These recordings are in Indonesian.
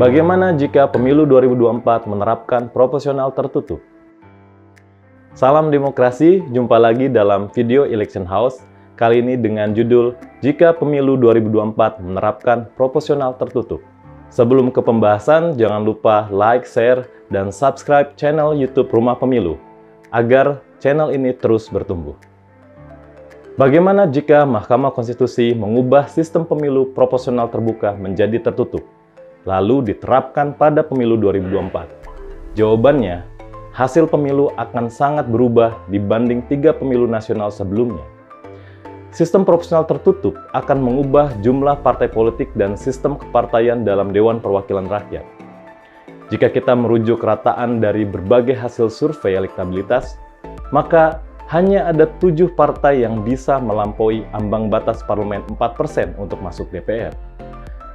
Bagaimana jika pemilu 2024 menerapkan proporsional tertutup? Salam demokrasi, jumpa lagi dalam video Election House, kali ini dengan judul Jika Pemilu 2024 Menerapkan Proporsional Tertutup. Sebelum ke pembahasan, jangan lupa like, share, dan subscribe channel YouTube Rumah Pemilu, agar channel ini terus bertumbuh. Bagaimana jika Mahkamah Konstitusi mengubah sistem pemilu proporsional terbuka menjadi tertutup, lalu diterapkan pada pemilu 2024? Jawabannya, hasil pemilu akan sangat berubah dibanding 3 pemilu nasional sebelumnya. Sistem proporsional tertutup akan mengubah jumlah partai politik dan sistem kepartaian dalam Dewan Perwakilan Rakyat. Jika kita merujuk rataan dari berbagai hasil survei elektabilitas, maka hanya ada 7 partai yang bisa melampaui ambang batas parlemen 4% untuk masuk DPR.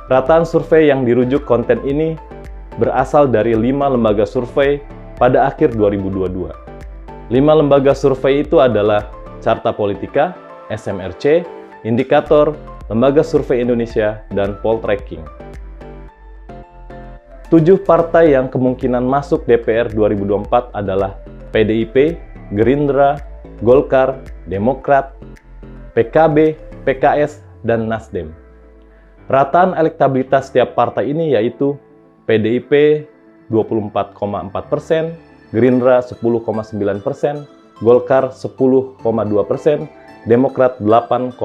Rataan survei yang dirujuk konten ini berasal dari 5 lembaga survei pada akhir 2022. 5 lembaga survei itu adalah Carta Politika, SMRC, Indikator, Lembaga Survei Indonesia, dan Poltreking. 7 partai yang kemungkinan masuk DPR 2024 adalah PDIP, Gerindra, Golkar, Demokrat, PKB, PKS, dan Nasdem. Rataan elektabilitas setiap partai ini yaitu PDIP 24,4%, Gerindra 10,9%, Golkar 10,2%, Demokrat 8,8%,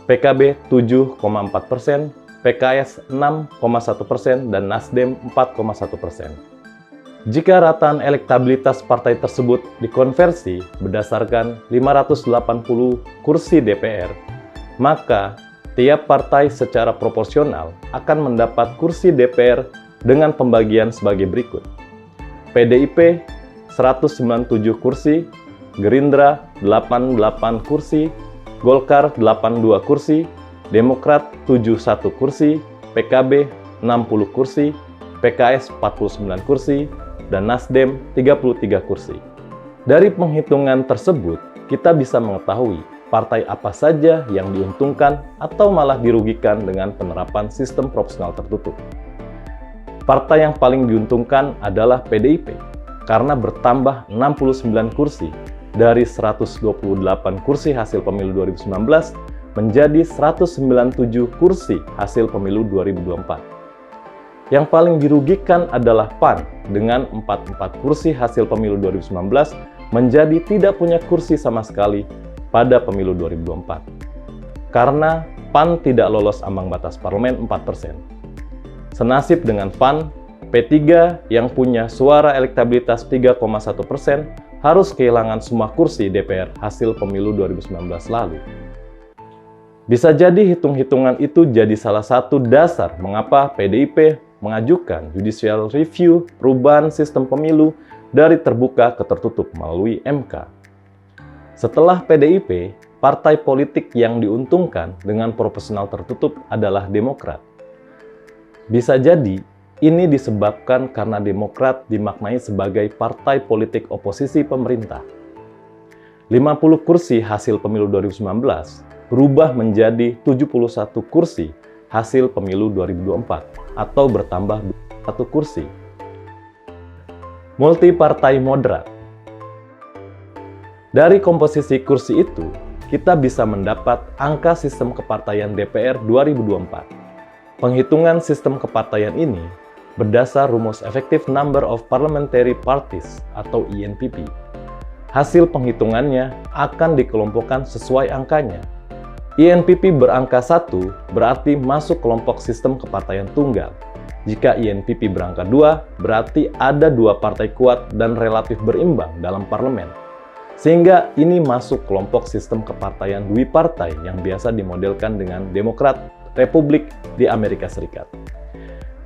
PKB 7,4%, PKS 6,1%, dan Nasdem 4,1%. Jika rataan elektabilitas partai tersebut dikonversi berdasarkan 580 kursi DPR, maka tiap partai secara proporsional akan mendapat kursi DPR dengan pembagian sebagai berikut. PDIP 197 kursi, Gerindra 88 kursi, Golkar 82 kursi, Demokrat 71 kursi, PKB 60 kursi, PKS 49 kursi, dan Nasdem 33 kursi. Dari penghitungan tersebut, kita bisa mengetahui partai apa saja yang diuntungkan atau malah dirugikan dengan penerapan sistem proporsional tertutup. Partai yang paling diuntungkan adalah PDIP, karena bertambah 69 kursi dari 128 kursi hasil pemilu 2019 menjadi 197 kursi hasil pemilu 2024. Yang paling dirugikan adalah PAN dengan 44 kursi hasil pemilu 2019 menjadi tidak punya kursi sama sekali pada pemilu 2024. Karena PAN tidak lolos ambang batas parlemen 4%. Senasib dengan PAN, P3 yang punya suara elektabilitas 3,1% harus kehilangan semua kursi DPR hasil pemilu 2019 lalu. Bisa jadi hitung-hitungan itu jadi salah satu dasar mengapa PDIP mengajukan judicial review perubahan sistem pemilu dari terbuka ke tertutup melalui MK. Setelah PDIP, partai politik yang diuntungkan dengan proporsional tertutup adalah Demokrat. Bisa jadi, ini disebabkan karena Demokrat dimaknai sebagai partai politik oposisi pemerintah. 50 kursi hasil pemilu 2019 berubah menjadi 71 kursi hasil pemilu 2024 atau bertambah 1 kursi. Multipartai moderat. Dari komposisi kursi itu, kita bisa mendapat angka sistem kepartaian DPR 2024. Penghitungan sistem kepartaian ini berdasar rumus Effective Number of Parliamentary Parties atau INPP. Hasil penghitungannya akan dikelompokkan sesuai angkanya. INPP berangka 1 berarti masuk kelompok sistem kepartaian tunggal. Jika INPP berangka 2, berarti ada 2 partai kuat dan relatif berimbang dalam parlemen. Sehingga ini masuk kelompok sistem kepartaian dwipartai yang biasa dimodelkan dengan Demokrat Republik di Amerika Serikat.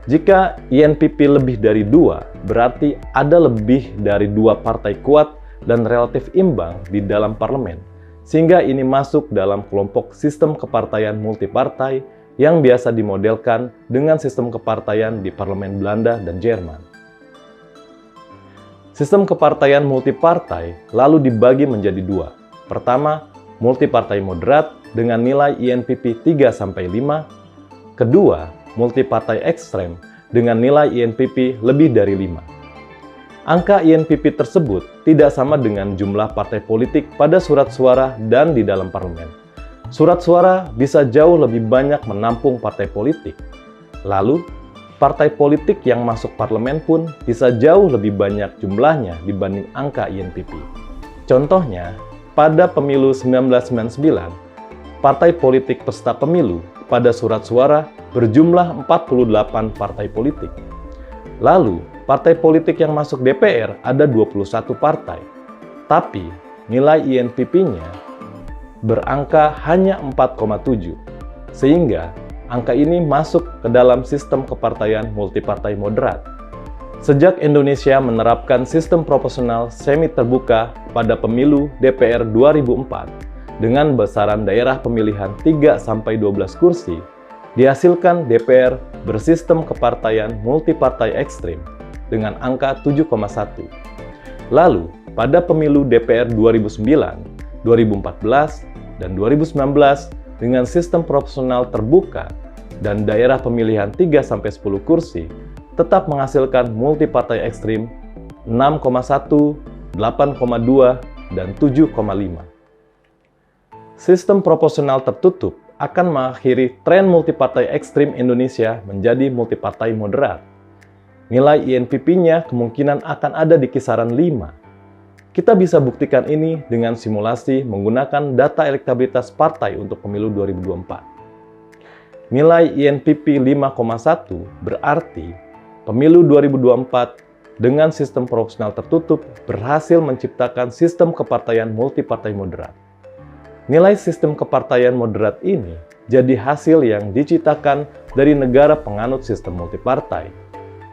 Jika INPP lebih dari 2, berarti ada lebih dari 2 partai kuat dan relatif imbang di dalam parlemen. Sehingga ini masuk dalam kelompok sistem kepartaian multipartai yang biasa dimodelkan dengan sistem kepartaian di parlemen Belanda dan Jerman. Sistem kepartaian multipartai lalu dibagi menjadi 2. Pertama, multipartai moderat dengan nilai INPP 3-5. Kedua, multipartai ekstrem dengan nilai INPP lebih dari 5. Angka INPP tersebut tidak sama dengan jumlah partai politik pada surat suara dan di dalam parlemen. Surat suara bisa jauh lebih banyak menampung partai politik. Lalu, partai politik yang masuk parlemen pun bisa jauh lebih banyak jumlahnya dibanding angka INPP. Contohnya, pada pemilu 1999, partai politik peserta pemilu pada surat suara berjumlah 48 partai politik. Lalu, partai politik yang masuk DPR ada 21 partai. Tapi, nilai INPP-nya berangka hanya 4,7. Sehingga, angka ini masuk ke dalam sistem kepartaian multipartai moderat. Sejak Indonesia menerapkan sistem proporsional semi terbuka pada pemilu DPR 2004 dengan besaran daerah pemilihan 3-12 kursi, dihasilkan DPR bersistem kepartaian multipartai ekstrim dengan angka 7,1. Lalu, pada pemilu DPR 2009, 2014, dan 2019 dengan sistem proporsional terbuka dan daerah pemilihan 3-10 kursi, tetap menghasilkan multipartai ekstrim 6,1, 8,2, dan 7,5. Sistem proporsional tertutup akan mengakhiri tren multipartai ekstrim Indonesia menjadi multipartai moderat. Nilai INPP-nya kemungkinan akan ada di kisaran 5. Kita bisa buktikan ini dengan simulasi menggunakan data elektabilitas partai untuk pemilu 2024. Nilai INPP 5,1 berarti pemilu 2024 dengan sistem proporsional tertutup berhasil menciptakan sistem kepartaian multipartai moderat. Nilai sistem kepartaian moderat ini jadi hasil yang diciptakan dari negara penganut sistem multipartai.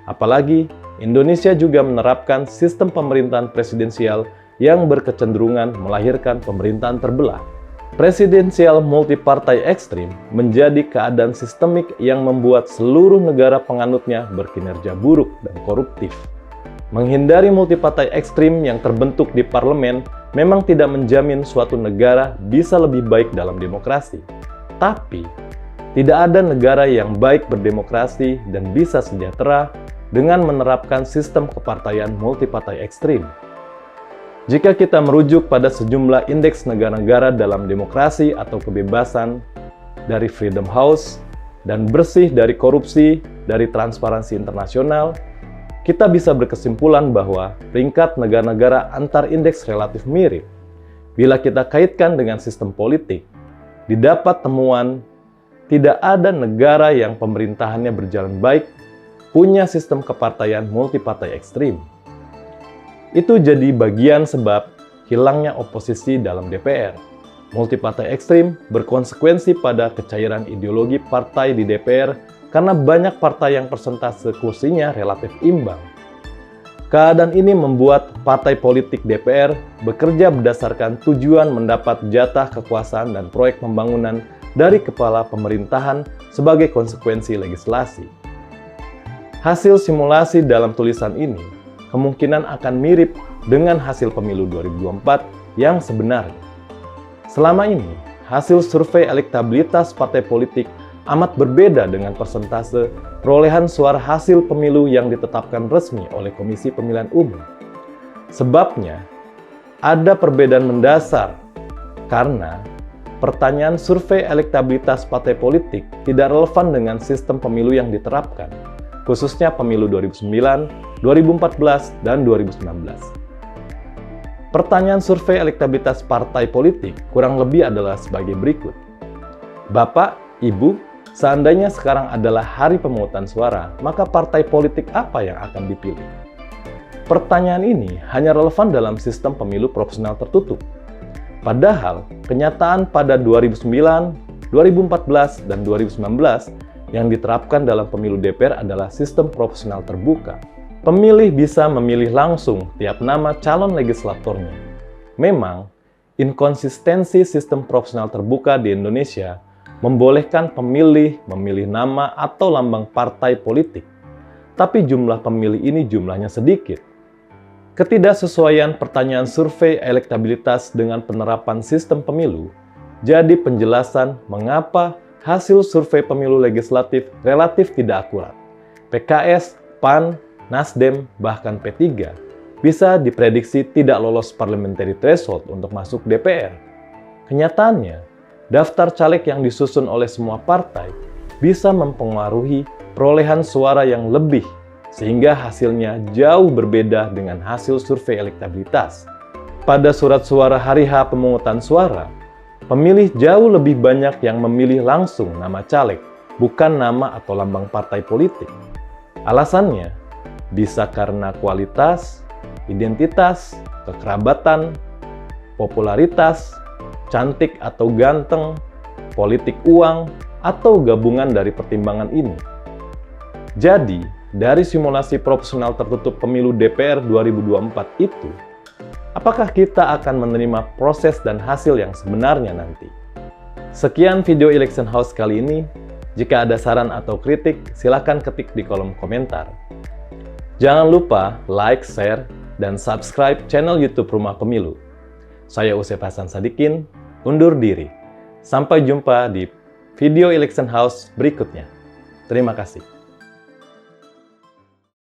Apalagi, Indonesia juga menerapkan sistem pemerintahan presidensial yang berkecenderungan melahirkan pemerintahan terbelah. Presidensial multipartai ekstrim menjadi keadaan sistemik yang membuat seluruh negara penganutnya berkinerja buruk dan koruptif. Menghindari multipartai ekstrim yang terbentuk di parlemen memang tidak menjamin suatu negara bisa lebih baik dalam demokrasi. Tapi, tidak ada negara yang baik berdemokrasi dan bisa sejahtera dengan menerapkan sistem kepartaian multipartai ekstrim. Jika kita merujuk pada sejumlah indeks negara-negara dalam demokrasi atau kebebasan dari Freedom House dan bersih dari korupsi dari Transparansi Internasional, kita bisa berkesimpulan bahwa peringkat negara-negara antar indeks relatif mirip. Bila kita kaitkan dengan sistem politik, didapat temuan tidak ada negara yang pemerintahannya berjalan baik punya sistem kepartaian multipartai ekstrim. Itu jadi bagian sebab hilangnya oposisi dalam DPR. Multipartai ekstrim berkonsekuensi pada kecairan ideologi partai di DPR karena banyak partai yang persentase kursinya relatif imbang. Keadaan ini membuat partai politik DPR bekerja berdasarkan tujuan mendapat jatah kekuasaan dan proyek pembangunan dari kepala pemerintahan sebagai konsekuensi legislasi. Hasil simulasi dalam tulisan ini kemungkinan akan mirip dengan hasil pemilu 2024 yang sebenarnya. Selama ini, hasil survei elektabilitas partai politik amat berbeda dengan persentase perolehan suara hasil pemilu yang ditetapkan resmi oleh Komisi Pemilihan Umum. Sebabnya, ada perbedaan mendasar karena pertanyaan survei elektabilitas partai politik tidak relevan dengan sistem pemilu yang diterapkan, khususnya pemilu 2009, 2014, dan 2019. Pertanyaan survei elektabilitas partai politik kurang lebih adalah sebagai berikut. Bapak, Ibu, seandainya sekarang adalah hari pemungutan suara, maka partai politik apa yang akan dipilih? Pertanyaan ini hanya relevan dalam sistem pemilu proporsional tertutup. Padahal, kenyataan pada 2009, 2014, dan 2019 yang diterapkan dalam pemilu DPR adalah sistem proporsional terbuka. Pemilih bisa memilih langsung tiap nama calon legislatornya. Memang, inkonsistensi sistem proporsional terbuka di Indonesia membolehkan pemilih memilih nama atau lambang partai politik. Tapi jumlah pemilih ini jumlahnya sedikit. Ketidaksesuaian pertanyaan survei elektabilitas dengan penerapan sistem pemilu jadi penjelasan mengapa hasil survei pemilu legislatif relatif tidak akurat. PKS, PAN, Nasdem, bahkan P3 bisa diprediksi tidak lolos parliamentary threshold untuk masuk DPR. Kenyataannya, daftar caleg yang disusun oleh semua partai bisa mempengaruhi perolehan suara yang lebih, sehingga hasilnya jauh berbeda dengan hasil survei elektabilitas. Pada surat suara hari H pemungutan suara, pemilih jauh lebih banyak yang memilih langsung nama caleg, bukan nama atau lambang partai politik. Alasannya, bisa karena kualitas, identitas, kekerabatan, popularitas, cantik atau ganteng, politik uang, atau gabungan dari pertimbangan ini. Jadi, dari simulasi proporsional tertutup pemilu DPR 2024 itu, apakah kita akan menerima proses dan hasil yang sebenarnya nanti? Sekian video Election House kali ini. Jika ada saran atau kritik, silakan ketik di kolom komentar. Jangan lupa like, share, dan subscribe channel YouTube Rumah Pemilu. Saya Usep Hasan Sadikin, undur diri. Sampai jumpa di video Election House berikutnya. Terima kasih.